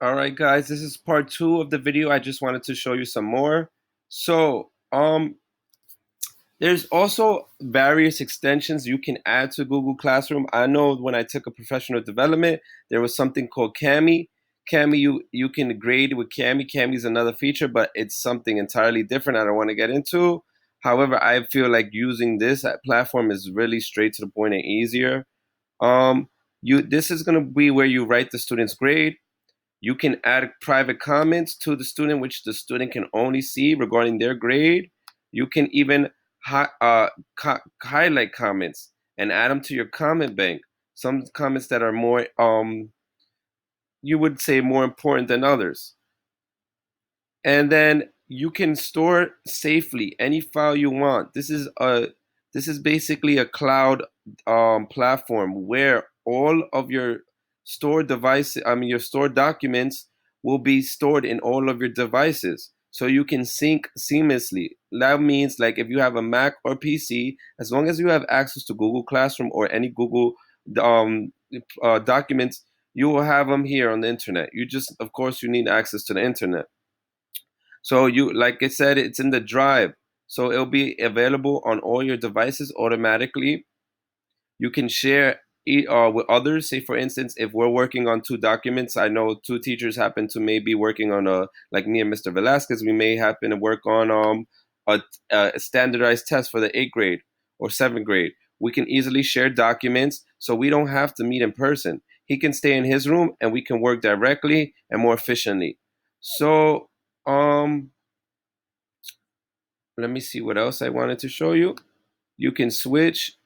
All right, guys, this is part two of the video. I just wanted to show you some more. So, there's also various extensions you can add to Google Classroom. I know when I took a professional development, there was something called Kami. Kami, you can grade with Kami. Kami is another feature, but it's something entirely different. I don't want to get into. However, I feel like using this platform is really straight to the point and easier. Um, this is going to be where you write the student's grade. You can add private comments to the student, which the student can only see regarding their grade. You can even highlight comments and add them to your comment bank. Some comments that are more, you would say, more important than others. And then you can store safely any file you want. This is basically a cloud platform where all of your stored devices, your stored documents will be stored in all of your devices. So you can sync seamlessly. That means like if you have a Mac or PC, as long as you have access to Google Classroom or any Google um, documents, you will have them here on the internet. You just, of course, you need access to the internet. So you, like I said, it's in the drive. So it'll be available on all your devices automatically. You can share with others. Say, for instance, if we're working on two documents, I know two teachers happen to maybe working on like me and Mr. Velasquez, we may happen to work on a standardized test for the 8th grade or 7th grade. We can easily share documents so we don't have to meet in person. He can stay in his room and we can work directly and more efficiently. So, let me see what else I wanted to show you. You can switch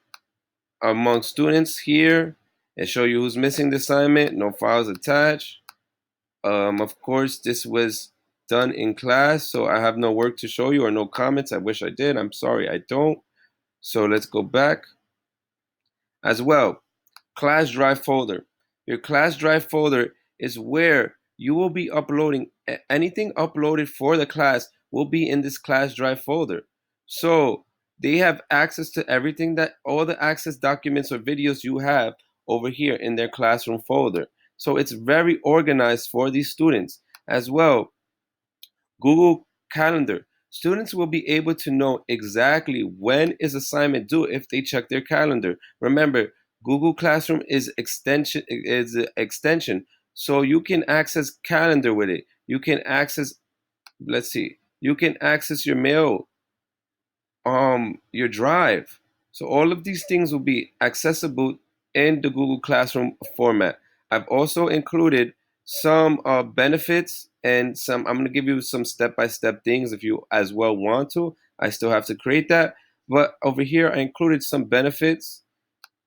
among students here and show you who's missing the assignment. No files attached. Of course, this was done in class, so I have no work to show you or no comments. I wish I did. I'm sorry, I don't. So let's go back. As well, class drive folder. Your class drive folder is where you will be uploading anything uploaded for the class will be in this class drive folder. So they have access to everything, that all the access documents or videos you have over here in their classroom folder. So it's very organized for these students. As well, Google Calendar. Students will be able to know exactly when is assignment due if they check their calendar. Remember, Google Classroom is an extension, so you can access calendar with it. You can access, let's see, you can access your mail, your drive. So all of these things will be accessible in the Google Classroom format. I've also included some benefits and some, I'm going to give you some step-by-step things if you as well want to. I still have to create that. But over here, I included some benefits.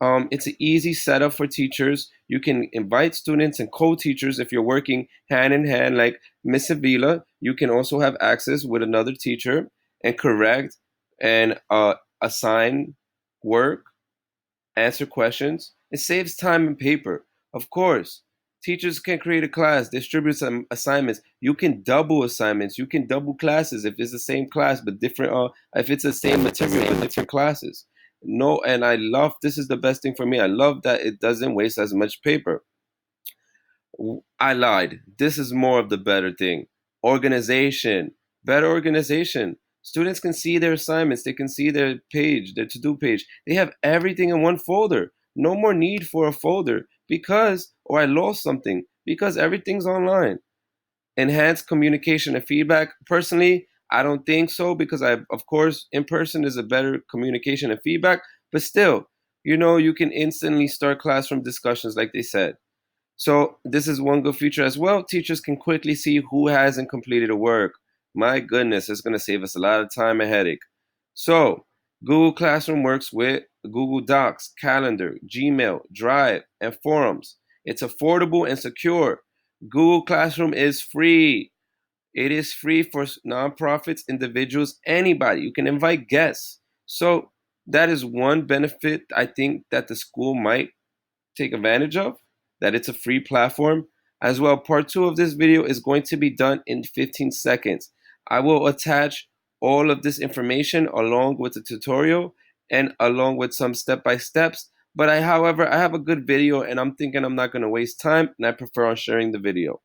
It's an easy setup for teachers. You can invite students and co-teachers if you're working hand in hand, like Miss Avila. You can also have access with another teacher and correct and assign work, answer questions. It saves time and paper. Of course, teachers can create a class, distribute some assignments. You can double assignments. You can double classes if it's the same class but different. If it's the same material but different classes. No, and I love, this is the best thing for me. I love that it doesn't waste as much paper. I lied. This is more of the better thing. Organization, better organization. Students can see their assignments, they can see their page, their to do page. They have everything in one folder. No more need for a folder because, or I lost something, because everything's online. Enhanced communication and feedback. Personally, I don't think so because of course, in person is a better communication and feedback, but still, you can instantly start classroom discussions like they said. So this is one good feature as well. Teachers can quickly see who hasn't completed a work. My goodness, it's going to save us a lot of time and headache. So Google Classroom works with Google Docs, Calendar, Gmail, Drive, and Forums. It's affordable and secure. Google Classroom is free. It is free for nonprofits, individuals, anybody. You can invite guests. So that is one benefit I think that the school might take advantage of, that it's a free platform. As well, part two of this video is going to be done in 15 seconds. I will attach all of this information along with the tutorial and along with some step-by-steps. But however, I have a good video and I'm thinking I'm not going to waste time and I prefer on sharing the video.